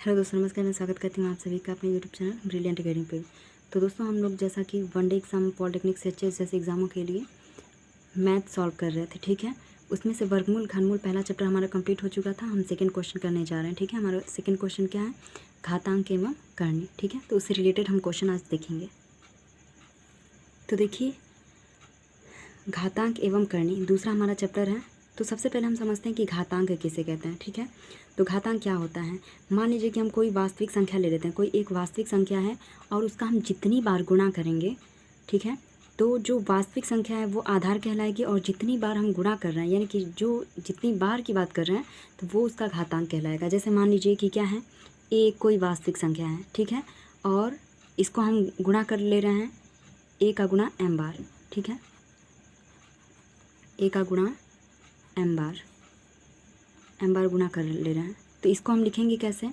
Hello दोस्तों, नमस्कार। मैं स्वागत करती हूँ आप सभी का अपने यूट्यूब चैनल ब्रिलियंट अकेडमी पे। तो दोस्तों, हम लोग जैसा कि वनडे एग्जाम, पॉलिटेक्निक, एचएस जैसे एग्जामों के लिए मैथ सॉल्व कर रहे थे, ठीक है। उसमें से वर्गमूल घनमूल पहला चैप्टर हमारा कंप्लीट हो चुका था। हम सेकंड क्वेश्चन करने जा रहे हैं, ठीक है। हमारा सेकंड क्वेश्चन क्या है? घातांक एवं करणी, ठीक है। तो उससे रिलेटेड हम क्वेश्चन आज देखेंगे। तो देखिए, घातांक एवं करणी दूसरा हमारा चैप्टर है। तो सबसे पहले हम समझते हैं कि घातांक किसे कहते हैं, ठीक है। तो घातांक क्या होता है? मान लीजिए कि हम कोई वास्तविक संख्या ले लेते हैं, कोई एक वास्तविक संख्या है और उसका हम जितनी बार गुणा करेंगे, ठीक है, तो जो वास्तविक संख्या है वो आधार कहलाएगी, और जितनी बार हम गुणा कर रहे हैं, यानी कि जो जितनी बार की बात कर रहे हैं, तो वो उसका घातांक कहलाएगा। जैसे मान लीजिए कि क्या है, ए कोई वास्तविक संख्या है, ठीक है, और इसको हम गुणा कर ले रहे हैं ए का गुणा एम बार, ठीक है, ए का गुणा एम बार गुणा कर ले रहे हैं। तो इसको हम लिखेंगे कैसे?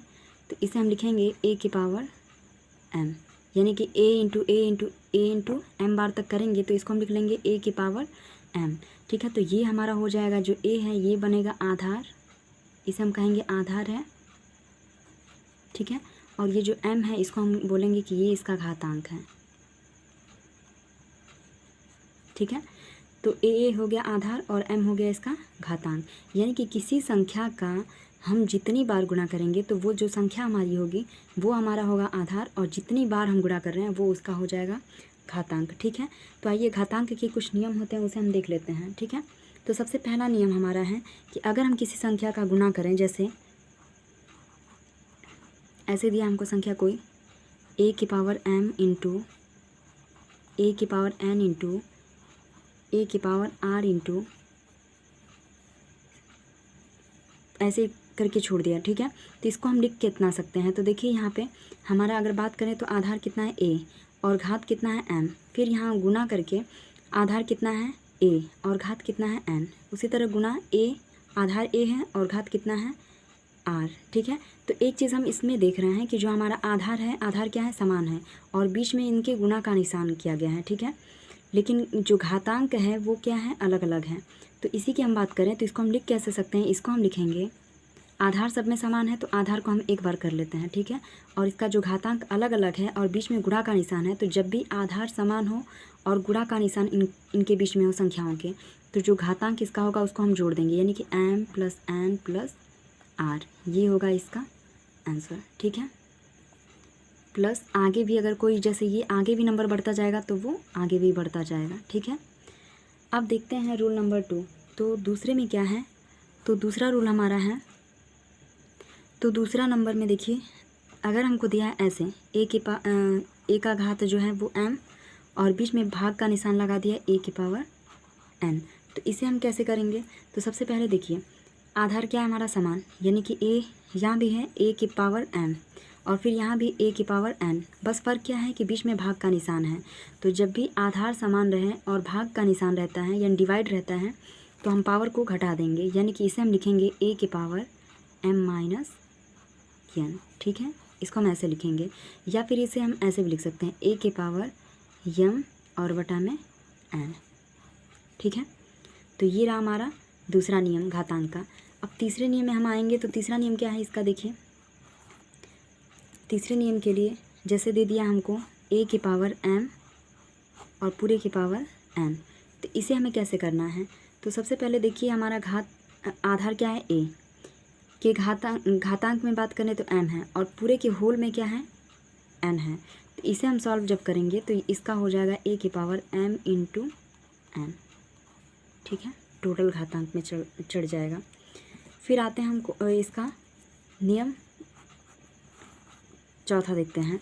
तो इसे हम लिखेंगे ए की पावर एम, यानी कि ए इंटू एम बार तक करेंगे तो इसको हम लिख लेंगे ए की पावर एम, ठीक है। तो ये हमारा हो जाएगा, जो ए है ये बनेगा आधार, इसे हम कहेंगे आधार है, ठीक है। और ये जो एम है इसको हम बोलेंगे कि ये इसका घातांक है, ठीक है। तो ए हो गया आधार और एम हो गया इसका घातांक। यानी कि किसी संख्या का हम जितनी बार गुणा करेंगे तो वो जो संख्या हमारी होगी वो हमारा होगा आधार, और जितनी बार हम गुणा कर रहे हैं वो उसका हो जाएगा घातांक, ठीक है। तो आइए, घातांक के कुछ नियम होते हैं उसे हम देख लेते हैं, ठीक है। तो सबसे पहला नियम हमारा है कि अगर हम किसी संख्या का गुणा करें, जैसे ऐसे दिया हमको संख्या कोई ए की पावर एम इंटू ए की पावर एन इंटू ए की पावर आर इंटू ऐसे करके छोड़ दिया, ठीक है। तो इसको हम लिख के इतना सकते हैं। तो देखिए यहाँ पे हमारा अगर बात करें तो आधार कितना है ए और घात कितना है एम, फिर यहाँ गुना करके आधार कितना है ए और घात कितना है एन, उसी तरह गुना ए, आधार ए है और घात कितना है आर, ठीक है। तो एक चीज़ हम इसमें देख रहे हैं कि जो हमारा आधार है, आधार क्या है, समान है, और बीच में इनके गुना का निशान किया गया है, ठीक है। लेकिन जो घातांक है वो क्या है, अलग अलग है। तो इसी की हम बात करें तो इसको हम लिख कैसे सकते हैं? इसको हम लिखेंगे, आधार सब में समान है तो आधार को हम एक बार कर लेते हैं, ठीक है। और इसका जो घातांक अलग अलग है और बीच में गुणा का निशान है, तो जब भी आधार समान हो और गुणा का निशान इनके बीच में हो संख्याओं के, तो जो घातांक इसका होगा उसको हम जोड़ देंगे, यानी कि M plus N plus R, ये होगा इसका आंसर, ठीक है। प्लस आगे भी अगर कोई, जैसे ये आगे भी नंबर बढ़ता जाएगा तो वो आगे भी बढ़ता जाएगा, ठीक है। अब देखते हैं रूल नंबर 2। तो दूसरे में क्या है? तो दूसरा रूल हमारा है, तो दूसरा नंबर में देखिए, अगर हमको दिया है ऐसे ए का घात जो है वो एम और बीच में भाग का निशान लगा दिया ए की पावर एन, तो इसे हम कैसे करेंगे? तो सबसे पहले देखिए, आधार क्या है हमारा समान, यानी कि ए यहाँ भी है ए की पावर एम और फिर यहाँ भी ए की पावर एन, बस फ़र्क क्या है कि बीच में भाग का निशान है। तो जब भी आधार समान रहे और भाग का निशान रहता है यानी डिवाइड रहता है तो हम पावर को घटा देंगे, यानी कि इसे हम लिखेंगे ए की पावर एम माइनस एन, ठीक है। इसको हम ऐसे लिखेंगे, या फिर इसे हम ऐसे भी लिख सकते हैं ए की पावर एम और बटा में एन, ठीक है। तो ये रहा हमारा दूसरा नियम घातांक का। अब तीसरे नियम में हम आएंगे। तो तीसरा नियम क्या है इसका? देखिए, तीसरे नियम के लिए जैसे दे दिया हमको ए की पावर एम और पूरे की पावर एन, तो इसे हमें कैसे करना है? तो सबसे पहले देखिए, हमारा आधार क्या है ए के, घातांक में बात करें तो एम है और पूरे के होल में क्या है, एन है। तो इसे हम सॉल्व जब करेंगे तो इसका हो जाएगा ए की पावर एम इंटू एन, ठीक है, टोटल घातांक में चढ़ जाएगा। फिर आते हैं हमको इसका नियम चौथा देखते हैं।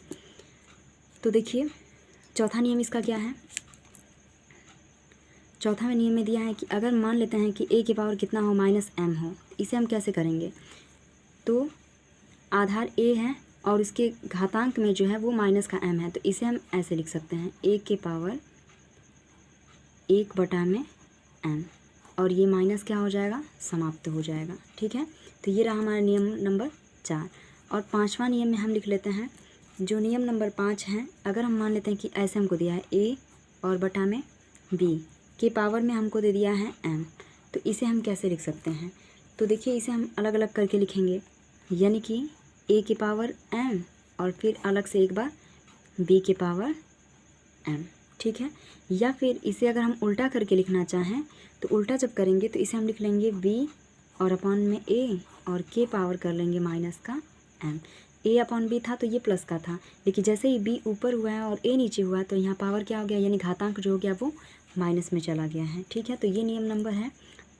तो देखिए, चौथा नियम इसका क्या है? चौथा में नियम में दिया है कि अगर मान लेते हैं कि ए की पावर कितना हो, माइनस एम हो, इसे हम कैसे करेंगे? तो आधार ए है और इसके घातांक में जो है वो माइनस का एम है, तो इसे हम ऐसे लिख सकते हैं ए की पावर 1 बटा में एम, और ये माइनस क्या हो जाएगा, समाप्त हो जाएगा, ठीक है। तो ये रहा हमारा नियम नंबर 4। और पांचवा नियम में हम लिख लेते हैं, जो नियम नंबर 5 है, अगर हम मान लेते हैं कि ऐसे हमको दिया है ए और बटा में बी के पावर में हमको दे दिया है एम, तो इसे हम कैसे लिख सकते हैं? तो देखिए, इसे हम अलग अलग करके लिखेंगे, यानी कि a की पावर m और फिर अलग से एक बार b की पावर m, ठीक है। या फिर इसे अगर हम उल्टा करके लिखना चाहें तो उल्टा जब करेंगे तो इसे हम लिख लेंगे b और अपॉन में a और k पावर कर लेंगे माइनस का m। a अपॉन b था तो ये प्लस का था, लेकिन जैसे ही b ऊपर हुआ है और a नीचे हुआ तो यहाँ पावर क्या हो गया, यानी घातांक जो हो गया वो माइनस में चला गया है, ठीक है। तो ये नियम नंबर है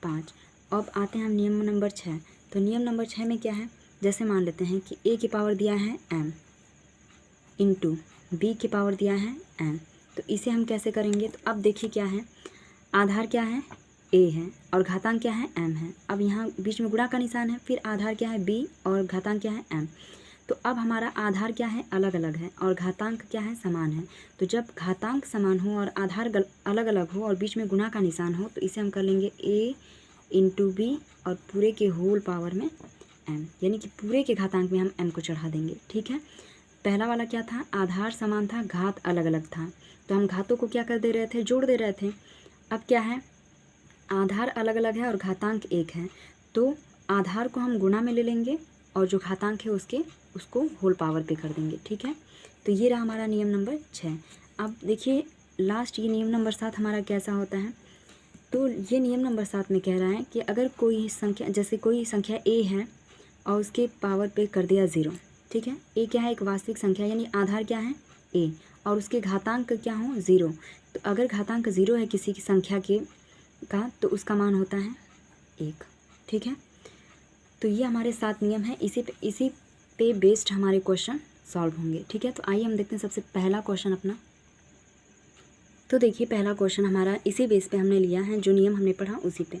5। अब आते हैं हम नियम नंबर 6। तो नियम नंबर 6 में क्या है, जैसे मान लेते हैं कि a की पावर दिया है m इंटू b की पावर दिया है m, तो इसे हम कैसे करेंगे। तो अब देखिए क्या है, आधार क्या है a है और घातांक क्या है m है। अब यहाँ बीच में गुणा का निशान है, फिर आधार क्या है b और घातांक क्या है m। तो अब हमारा आधार क्या है, अलग अलग है और घातांक क्या है, समान है। तो जब घातांक समान हो और आधार अलग अलग हो और बीच में गुणा का निशान हो तो इसे हम कर लेंगे a इंटू बी और पूरे के होल पावर में m, यानी कि पूरे के घातांक में हम m को चढ़ा देंगे, ठीक है। पहला वाला क्या था, आधार समान था, घात अलग अलग था, तो हम घातों को क्या कर दे रहे थे, जोड़ दे रहे थे। अब क्या है, आधार अलग अलग है और घातांक एक है, तो आधार को हम गुणा में ले लेंगे और जो घातांक है उसको होल पावर पे कर देंगे, ठीक है। तो ये रहा हमारा नियम नंबर 6। अब देखिए लास्ट ये नियम नंबर 7 हमारा कैसा होता है। तो ये नियम नंबर 7 में कह रहा है कि अगर कोई संख्या, जैसे कोई संख्या a है और उसके पावर पे कर दिया 0, ठीक है। a क्या है, एक वास्तविक संख्या, यानी आधार क्या है a और उसके घातांक क्या हो 0। तो अगर घातांक 0 है किसी की संख्या का तो उसका मान होता है 1, ठीक है। तो ये हमारे 7 नियम हैं, इसी पे बेस्ड हमारे क्वेश्चन सॉल्व होंगे, ठीक है। तो आइए हम देखते हैं सबसे पहला क्वेश्चन अपना। तो देखिए पहला क्वेश्चन हमारा इसी बेस पे हमने लिया है, जो नियम हमने पढ़ा उसी पे।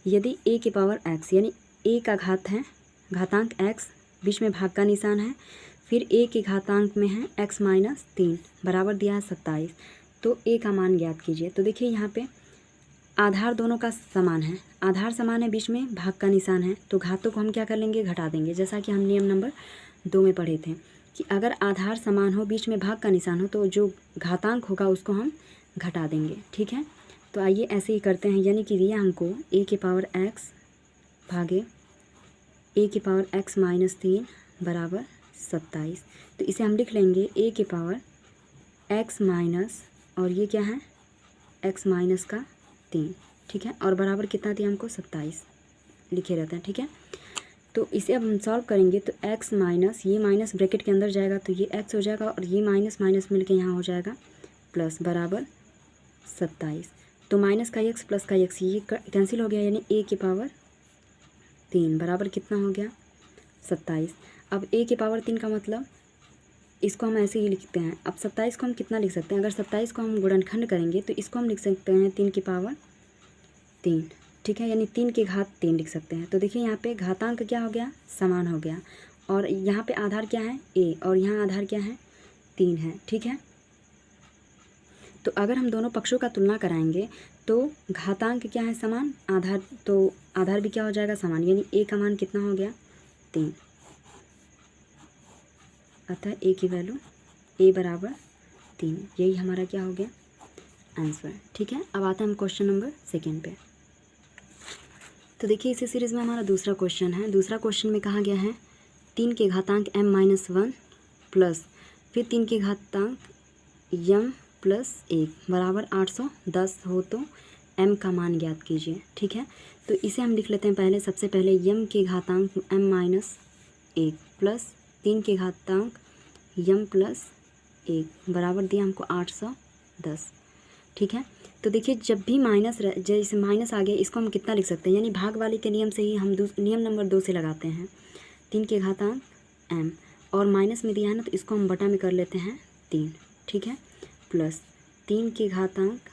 यदि a की पावर x, यानी a का घात है घातांक x, बीच में भाग का निशान है, फिर a के घातांक में है x माइनस 3 बराबर दिया है 27, तो a का मान ज्ञात कीजिए। तो देखिए यहाँ पे आधार दोनों का समान है, आधार समान है, बीच में भाग का निशान है, तो घातों को हम क्या कर लेंगे, घटा देंगे। जैसा कि हम नियम नंबर 2 में पढ़े थे कि अगर आधार समान हो, बीच में भाग का निशान हो, तो जो घातांक होगा उसको हम घटा देंगे, ठीक है। तो आइए ऐसे ही करते हैं, यानी कि दिया हमको a की पावर x भागे a की पावर x माइनस 3 बराबर 27, तो इसे हम लिख लेंगे a की पावर x माइनस, और ये क्या है x माइनस का 3, ठीक है, और बराबर कितना दिया हमको 27 लिखे रहते हैं, ठीक है। तो इसे अब हम सॉल्व करेंगे तो x माइनस, ये माइनस ब्रैकेट के अंदर जाएगा तो ये x हो जाएगा और ये माइनस माइनस मिलके यहाँ हो जाएगा प्लस बराबर 27। तो माइनस का x प्लस का x ये कैंसिल हो गया, यानी a की पावर 3 बराबर कितना हो गया 27। अब a की पावर 3 का मतलब इसको हम ऐसे ही लिखते हैं। अब 27 को हम कितना लिख सकते हैं, अगर 27 को हम गुणनखंड करेंगे तो इसको हम लिख सकते हैं 3 की पावर 3, ठीक है, यानी 3 की घात 3 लिख सकते हैं। तो देखिए यहाँ पे घातांक क्या हो गया, समान हो गया, और यहाँ पे आधार क्या है a और यहाँ आधार क्या है 3 है, ठीक है। तो अगर हम दोनों पक्षों का तुलना कराएंगे तो घातांक क्या है समान, आधार, तो आधार भी क्या हो जाएगा समान, यानी a का मान कितना हो गया 3, अतः a की वैल्यू a बराबर 3, यही हमारा क्या हो गया आंसर, ठीक है। अब आता है हम क्वेश्चन नंबर 2 पे। तो देखिए इसी सीरीज़ में हमारा दूसरा क्वेश्चन है। दूसरा क्वेश्चन में कहा गया है 3 के घातांक m माइनस 1 प्लस फिर 3 के घातांक m प्लस 1 बराबर 810 हो तो m का मान ज्ञात कीजिए, ठीक है। तो इसे हम लिख लेते हैं पहले, सबसे पहले m के घातांक m माइनस 1 प्लस 3 के घातांक m प्लस 1 बराबर दिया हमको 810, ठीक है। तो देखिए जब भी माइनस, जैसे माइनस आ गया इसको हम कितना लिख सकते हैं, यानी भाग वाले के नियम से ही हम नियम नंबर 2 से लगाते हैं। 3 के घातांक m और माइनस में दिया है ना तो इसको हम बटा में कर लेते हैं 3, ठीक है, प्लस 3 के घातांक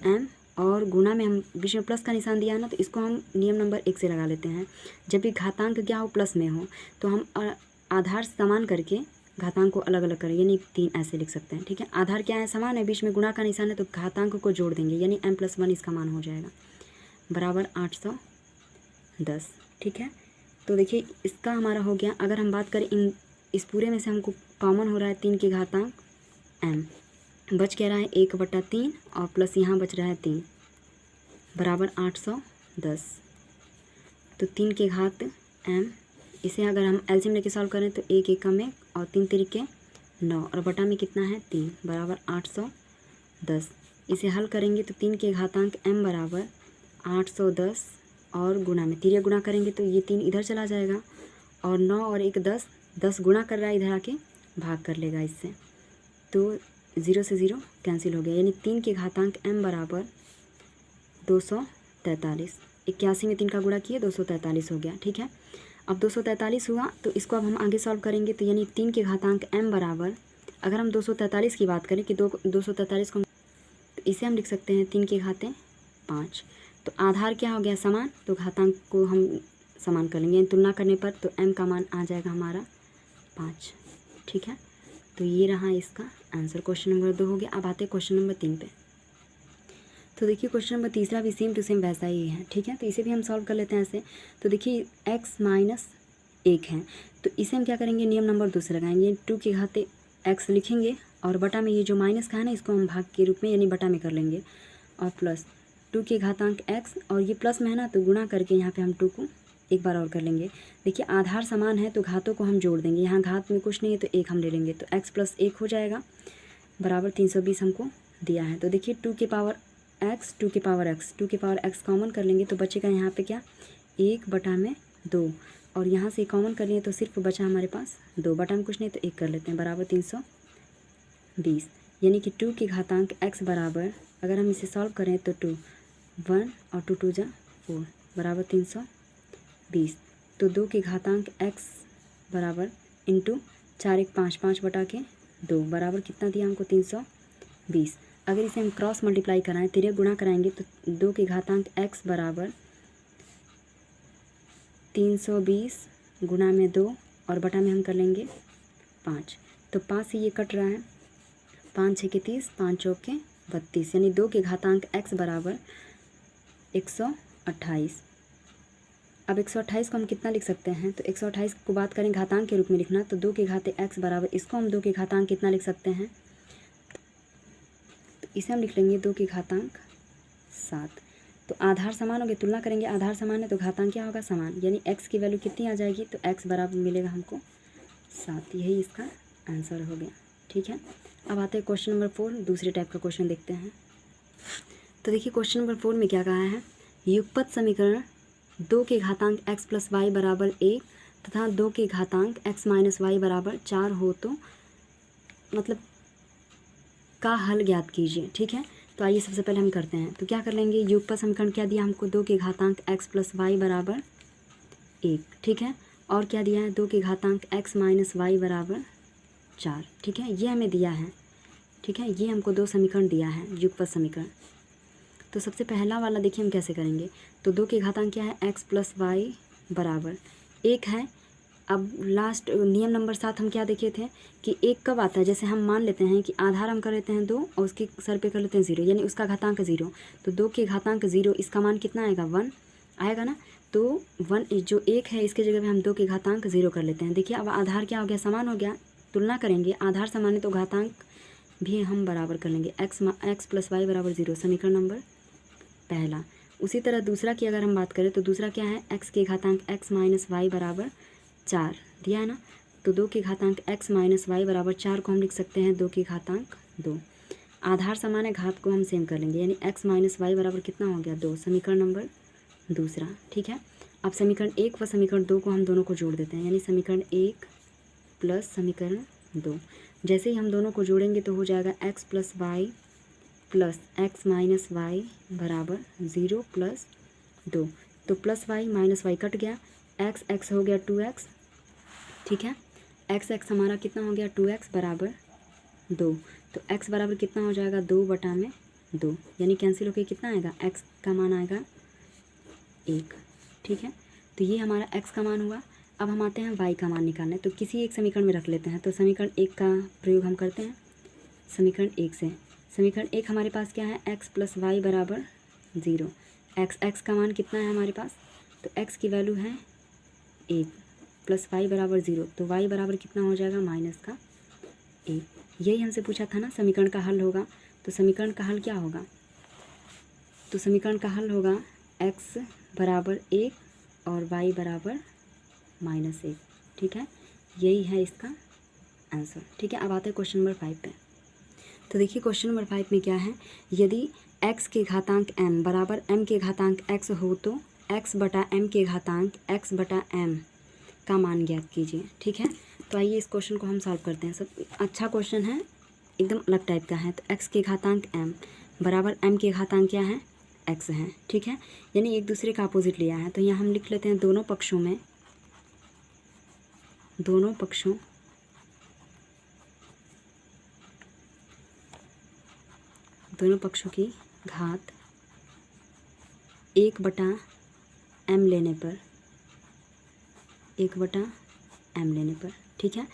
m और गुणा में हम बीच में प्लस का निशान दिया है ना तो इसको हम नियम नंबर 1 से लगा लेते हैं। जब भी घातांक क्या हो प्लस में हो तो हम आधार समान करके घातांक को अलग अलग करें, यानी 3 ऐसे लिख सकते हैं, ठीक है। आधार क्या है समान है, बीच में गुणा का निशान है तो घातांक को जोड़ देंगे, यानी m प्लस 1 इसका मान हो जाएगा बराबर 810, ठीक है। तो देखिए इसका हमारा हो गया। अगर हम बात करें इस पूरे में से हमको कॉमन हो रहा है 3 के घातांक m, बच क्या रहा है 1/3 और प्लस यहाँ बच रहा है 3 बराबर 810। तो 3 के घात m इसे अगर हम एलसीएम लेके सॉल्व करें तो 1 एकम में और 3 तिरिके 9 और बटा में कितना है 3 बराबर 810। इसे हल करेंगे तो 3 के घातांक m बराबर 810 और गुणा में तिरिया गुणा करेंगे तो ये 3 इधर चला जाएगा और 9 और 1 10, 10 गुणा कर रहा है इधर आके भाग कर लेगा इससे, तो 0 से 0 कैंसिल हो गया, यानी 3 के घातांक m बराबर 243। 81 में 3 का गुणा किए 243 हो गया। ठीक है, अब 243 हुआ तो इसको अब हम आगे सॉल्व करेंगे, तो यानी 3 के घातांक m बराबर, अगर हम 243 की बात करें कि 243 को, तो इसे हम लिख सकते हैं 3 के घाते 5। तो आधार क्या हो गया समान, तो घातांक को हम समान कर लेंगे, तुलना करने पर तो m का मान आ जाएगा हमारा 5। ठीक है, तो ये रहा इसका आंसर। क्वेश्चन नंबर 2 हो गया। अब आते हैं क्वेश्चन नंबर 3 पे। तो देखिए क्वेश्चन नंबर तीसरा भी सेम टू सेम वैसा ही है। ठीक है, तो इसे भी हम सॉल्व कर लेते हैं ऐसे। तो देखिए x माइनस 1 है, तो इसे हम क्या करेंगे, नियम नंबर 2 से लगाएंगे, 2 के घाते x लिखेंगे और बटा में ये जो माइनस का है ना इसको हम भाग के रूप में यानी बटा में कर लेंगे, और प्लस 2 के घातांक x, और ये प्लस में है ना तो गुणा करके यहाँ पे हम 2 को एक बार और कर लेंगे। देखिए आधार समान है तो घातों को हम जोड़ देंगे, यहाँ घात में कुछ नहीं है तो 1 हम ले लेंगे, तो x + 1 हो जाएगा बराबर 320 हमको दिया है। तो देखिए 2 के पावर x, 2 के पावर x, 2 के पावर x कॉमन कर लेंगे तो बचेगा यहाँ पे क्या 1 बटा में 2, और यहाँ से कॉमन कर लिए तो सिर्फ बचा हमारे पास 2, बटा में कुछ नहीं तो 1 कर लेते हैं बराबर 320, यानी कि 2 के घातांक x बराबर, अगर हम इसे सॉल्व करें तो 2 1 और 2 2 जा 4 बराबर 320। तो 2 के घातांक x बराबर इंटू 4 1 5 5 बटा के 2 बराबर कितना दिया हमको 320। अगर इसे हम क्रॉस मल्टीप्लाई कराएं, तिर्यक गुणा कराएंगे तो 2 के घातांक x बराबर 320 गुणा में 2 और बटा में हम कर लेंगे 5, तो 5 से ये कट रहा है, 5 6 के 30, 5 चौक के 32, यानी 2 के घातांक x बराबर 128। अब 128 को हम कितना लिख सकते हैं, तो 128 को बात करें घातांक के रूप में लिखना, तो 2 के घाते x बराबर, इसको हम 2 के घातांक कितना लिख सकते हैं, तो इसे हम लिख लेंगे 2 के घातांक 7। तो आधार समान हो गए, तुलना करेंगे आधार समान है तो घातांक क्या होगा समान, यानी x की वैल्यू कितनी आ जाएगी, तो x बराबर मिलेगा हमको 7। यही इसका आंसर हो गया। ठीक है, अब आते हैं क्वेश्चन नंबर 4, दूसरे टाइप का क्वेश्चन देखते हैं। तो देखिए क्वेश्चन नंबर 4 में क्या कहा है, युगपत समीकरण 2 के घातांक x + y बराबर 1 तथा 2 के घातांक x - y बराबर 4 हो तो मतलब का हल ज्ञात कीजिए। ठीक है, तो आइए सबसे पहले हम करते हैं, तो क्या कर लेंगे, युगपत समीकरण क्या दिया हमको, 2 के घातांक x + y बराबर 1। ठीक है, और क्या दिया है, 2 के घातांक x - y बराबर 4। ठीक है, ये हमें दिया है। ठीक है, ये हमको 2 समीकरण दिया है युगपत समीकरण। तो सबसे पहला वाला देखिए हम कैसे करेंगे, तो 2 के घातांक क्या है, x + y बराबर 1 है। अब लास्ट नियम नंबर 7 हम क्या देखे थे कि 1 कब आता है, जैसे हम मान लेते हैं कि आधार हम कर लेते हैं 2 और उसके सर पे कर लेते हैं 0, यानी उसका घातांक 0, तो 2 के घातांक 0 इसका मान कितना आएगा 1 आएगा ना, तो 1 जो 1 है इसके जगह पे हम 2 के घातांक 0 कर लेते हैं। देखिए अब आधार क्या हो गया, समान हो गया, तुलना करेंगे आधार समान है तो घातांक भी हम बराबर कर लेंगे, x + y बराबर 0, समीकरण नंबर पहला। उसी तरह दूसरा की अगर हम बात करें तो दूसरा क्या है, x के घातांक x - y बराबर 4 दिया है ना, तो 2 के घातांक x - y बराबर 4 को हम लिख सकते हैं 2 के घातांक 2। आधार समान है, घात को हम सेम कर लेंगे, यानी x - y बराबर कितना हो गया 2, समीकरण नंबर दूसरा। ठीक है, अब समीकरण 1 व समीकरण 2 को हम दोनों को जोड़ देते हैं, यानी समीकरण 1 प्लस समीकरण 2। जैसे ही हम दोनों को जोड़ेंगे तो हो जाएगा x + y plus x - y बराबर 0 + 2, तो प्लस y - y कट गया, x हो गया 2x। ठीक है, x हमारा कितना हो गया 2x बराबर 2, तो x बराबर कितना हो जाएगा 2 बटा में 2, यानी कैंसिल होकर कितना आएगा, x का मान आएगा 1। ठीक है, तो ये हमारा x का मान हुआ। अब हम आते हैं y का मान निकालने, तो किसी एक समीकरण में रख लेते हैं, तो समीकरण 1 का प्रयोग हम करते हैं समीकरण 1 से। समीकरण 1 हमारे पास क्या है, x + y बराबर 0, x का मान कितना है हमारे पास, तो x की वैल्यू है 1 प्लस y बराबर 0, तो y बराबर कितना हो जाएगा -1। यही हमसे पूछा था ना समीकरण का हल होगा, तो समीकरण का हल क्या होगा, तो समीकरण का हल होगा x बराबर 1 और y बराबर -1। ठीक है, यही है इसका आंसर। ठीक है, अब आते हैं क्वेश्चन नंबर 5 पे। तो देखिए क्वेश्चन नंबर 5 में क्या है, यदि x के घातांक m बराबर m के घातांक x हो तो x बटा m के घातांक x बटा m का मान ज्ञात कीजिए। ठीक है, तो आइए इस क्वेश्चन को हम सॉल्व करते हैं। सब अच्छा क्वेश्चन है, एकदम अलग टाइप का है। तो x के घातांक m बराबर m के घातांक क्या है, x है। ठीक है, यानी एक दूसरे का अपोजिट लिया है। तो यहाँ हम लिख लेते हैं दोनों पक्षों की घात 1 बटा m लेने पर, 1 बटा m लेने पर। ठीक है,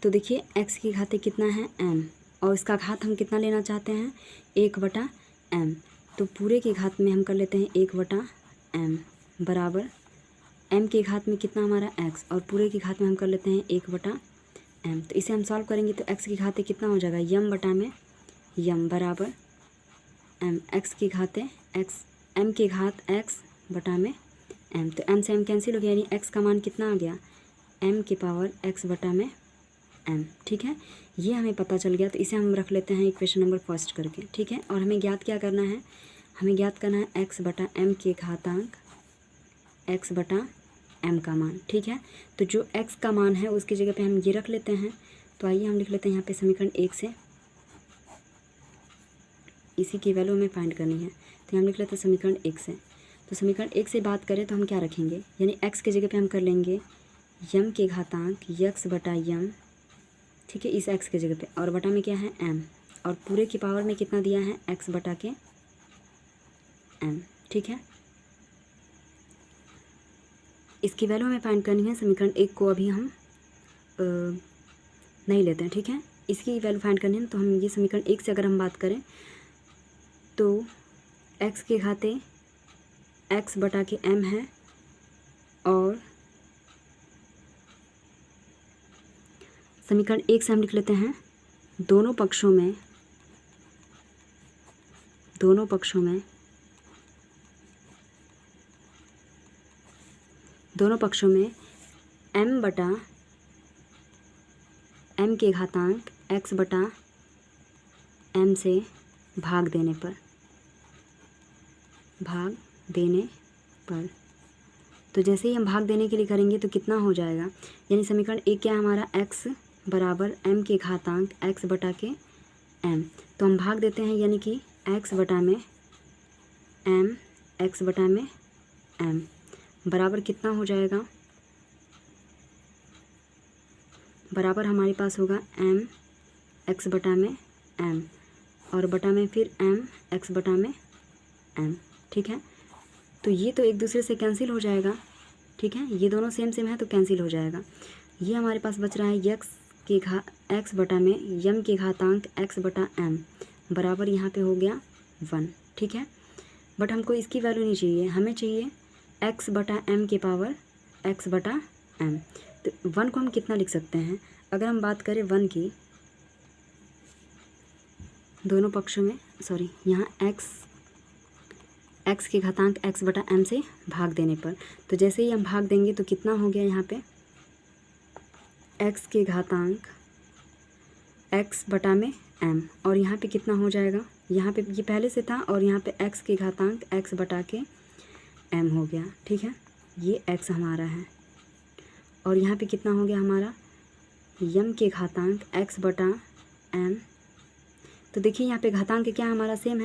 तो देखिए x की घातें कितना है m, और इसका घात हम कितना लेना चाहते हैं, 1 बटा m। तो पूरे की घात में हम कर लेते हैं 1 बटा m बराबर m के घात में कितना हमारा x, और पूरे की घात में हम कर लेते हैं 1 बटा m। तो इसे हम सॉल्व करेंगे तो x की घातें कितना हो जाएगा, m बटा में m बराबर m, x की घातें x, m की घात x बटा में m। तो m से m कैंसिल हो गया, यानी x का मान कितना आ गया, m की पावर x बटा में m। ठीक है, ये हमें पता चल गया। तो इसे हम रख लेते हैं इक्वेशन नंबर फर्स्ट करके। ठीक है, और हमें ज्ञात क्या करना है, हमें ज्ञात करना है x बटा m के घातांक x बटा m का मान। ठीक है, तो जो x का मान है उसकी जगह पे हम ये रख लेते हैं। तो आइए हम लिख लेते हैं यहाँ पे समीकरण 1 से इसी की वैल्यू हमें फाइंड करनी है। तो हम लिख लेते हैं समीकरण 1 से। तो समीकरण 1 से बात करें तो हम क्या रखेंगे, यानी x की जगह पे हम कर लेंगे m के घातांक x बटा m। ठीक है, इस x की जगह पे, और बटा में क्या है m, और पूरे की पावर में कितना दिया है x बटा के m। ठीक है, इसकी वैल्यू हमें फाइंड करनी है। समीकरण 1 को अभी हम नहीं लेते हैं। ठीक है, इसकी वैल्यू फाइंड करनी है। तो हम ये समीकरण 1 से अगर हम बात करें तो x के घाते x बटा के m है, और समीकरण 1 से हम लिख लेते हैं दोनों पक्षों में m बटा m के घातांक x बटा m से भाग देने पर, तो जैसे ही हम भाग देने के लिए करेंगे तो कितना हो जाएगा, यानी समीकरण 1 क्या है हमारा, x बराबर m के घातांक x बटा के m। तो हम भाग देते हैं, यानी कि x बटा में m बराबर कितना हो जाएगा, बराबर हमारे पास होगा m x बटा में m, और बटा में फिर m x बटा में m। ठीक है, तो ये तो एक दूसरे से कैंसिल हो जाएगा। ठीक है, ये दोनों सेम है तो कैंसिल हो जाएगा। ये हमारे पास बच रहा है x बटा में m के घातांक x बटा m बराबर यहाँ पे हो गया 1। ठीक है, बट हमको इसकी वैल्यू नहीं चाहिए, हमें चाहिए x बटा m के पावर x बटा m। तो 1 को हम कितना लिख सकते हैं, अगर हम बात करें 1 की, दोनों पक्षों में यहाँ x के घातांक x बटा m से भाग देने पर, तो जैसे ही हम भाग देंगे तो कितना हो गया यहाँ पे x के घातांक x बटा में m, और यहाँ पे कितना हो जाएगा, यहाँ पे ये पहले से था, और यहाँ पे x के घातांक x बटा के m हो गया। ठीक है, ये x हमारा है, और यहाँ पे कितना हो गया हमारा m के घातांक x बटा m। तो देखिए यहाँ पे घातांक क्या हमारा सेम है,